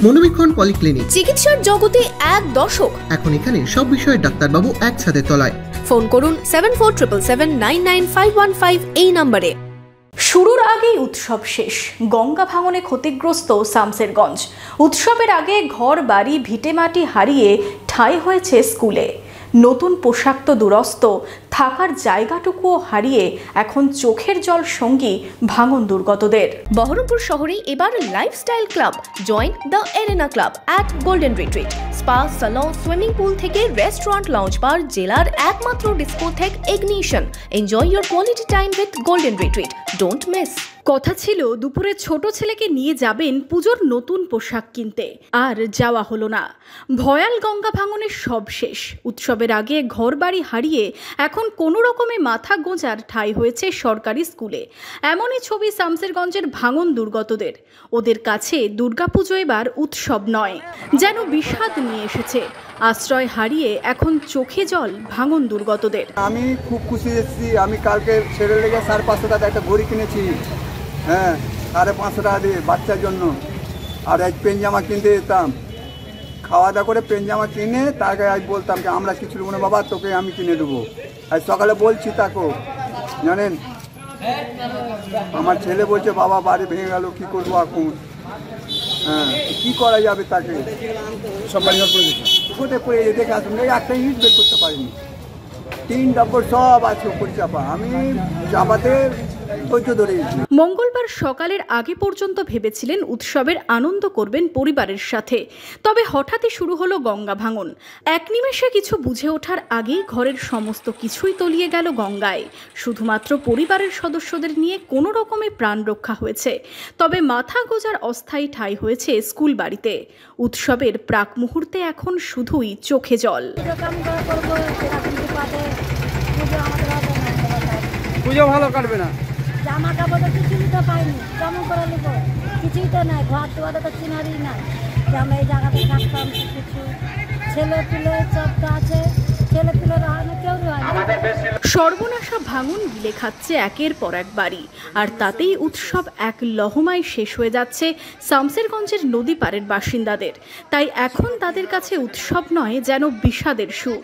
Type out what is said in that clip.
মনোবীক্ষণ polyclinic, চিকিৎসার জগতে এক দশক। এখন এখানে সব বিষয়ে ডাক্তারবাবু এক ছাদের তলায়। ফোন করুন 7477799515 এই নম্বরে। শুরুর আগেই উৎসব শেষ, গঙ্গা ভাঙনে ক্ষতিগ্রস্ত শামসেরগঞ্জ। উৎসবের আগে ঘর বাড়ি ভিটেমাটি হারিয়ে ঠাঁই হয়েছে স্কুলে। নতুন পোশাক তো দুরস্ত, থাকার জায়গাটুকুও হারিয়ে এখন চোখের জল সঙ্গী ভাঙন দুর্গতদের। বহরমপুর শহরে এবার lifestyle club. Join the arena club at golden retreat. Spa, salon, swimming pool থেকে রেস্টুরেন্ট, লঞ্চ বার, জেলার একমাত্র discotheque ignition. Enjoy your quality time with golden retreat. Don't miss. কথা ছিল দুপুরে ছোট ছেলেকে নিয়ে যাবেন পুজোর নতুন পোশাক কিনতে, আর যাওয়া হলো না। ভয়াল গঙ্গা ভাঙনের সব শেষ। উৎসবের আগে ঘরবাড়ি হারিয়ে এখন কোনো রকমে মাথা গোঁজার ঠাঁই হয়েছে সরকারি স্কুলে। এমনই ছবি শামসেরগঞ্জের ভাঙন দুর্গতদের। ওদের কাছে দুর্গাপুজো এবার উৎসব নয়, যেন বিষাদ নিয়ে এসেছে। আশ্রয় হারিয়ে এখন চোখে জল ভাঙন দুর্গতদের। আমি খুব খুশি এসেছি। আমি কালকে ছেড়ে লেগে 550 টাকা একটা ঘড়ি কিনেছি, হ্যাঁ, 550 টাকা দিয়ে বাচ্চার জন্য। আর আজ পেন জামা কিনতে যেতাম, খাওয়া দাওয়া করে পেন জামা কিনে তাকে আজ বলতাম যে আমরা কিছু নেবো না বাবা, তোকে আমি কিনে দেবো। আজ সকালে বলছি তাকে, জানেন আমার ছেলে বলছে বাবা বাড়ি ভেঙে গেল, কী করবো এখন, হ্যাঁ কী করা যাবে তাকে। সব বাড়ি ঘর কোথায় পড়ে যেতে দেখে আসুন, একটা ইট বের করতে পারিনি, 3 নম্বর সব আছে উপর চাপা। আমি চাপাতে মঙ্গলবার সকালের আগে পর্যন্ত ভেবেছিলেন উৎসবের আনন্দ করবেন পরিবারের সাথে, তবে হঠাৎই শুরু হলো গঙ্গা ভাঙন। এক নিমেষে কিছু বুঝে ওঠার আগেই ঘরের সমস্ত কিছুই তলিয়ে গেল গঙ্গায়। শুধুমাত্র পরিবারের সদস্যদের নিয়ে কোনো রকমে প্রাণ রক্ষা হয়েছে, তবে মাথা গোজার অস্থায়ী ঠাঁই হয়েছে স্কুল বাড়িতে। উৎসবের প্রাক মুহূর্তে এখন শুধুই চোখে জল। পুজো ভালো কাটবে না, জামা কাপড় তো কিছুই তো পাইনি, কেমন করে নেব, কিছুই তো নাই, ঘর দুয়ার তো চিনারি নাই যে আমরা এই জায়গাতে থাকতাম। কিছু ছেলে পিলে সব তো আছে, ছেলে পিলের হয় না, কেউ হয় না। সর্বনাশা ভাঙন গিলে খাচ্ছে একের পর এক বাড়ি, আর তাতেই উৎসব এক লহমায় শেষ হয়ে যাচ্ছে শামসেরগঞ্জের নদী পাড়ের বাসিন্দাদের। তাই এখন তাদের কাছে উৎসব নয়, যেন বিষাদের সুর।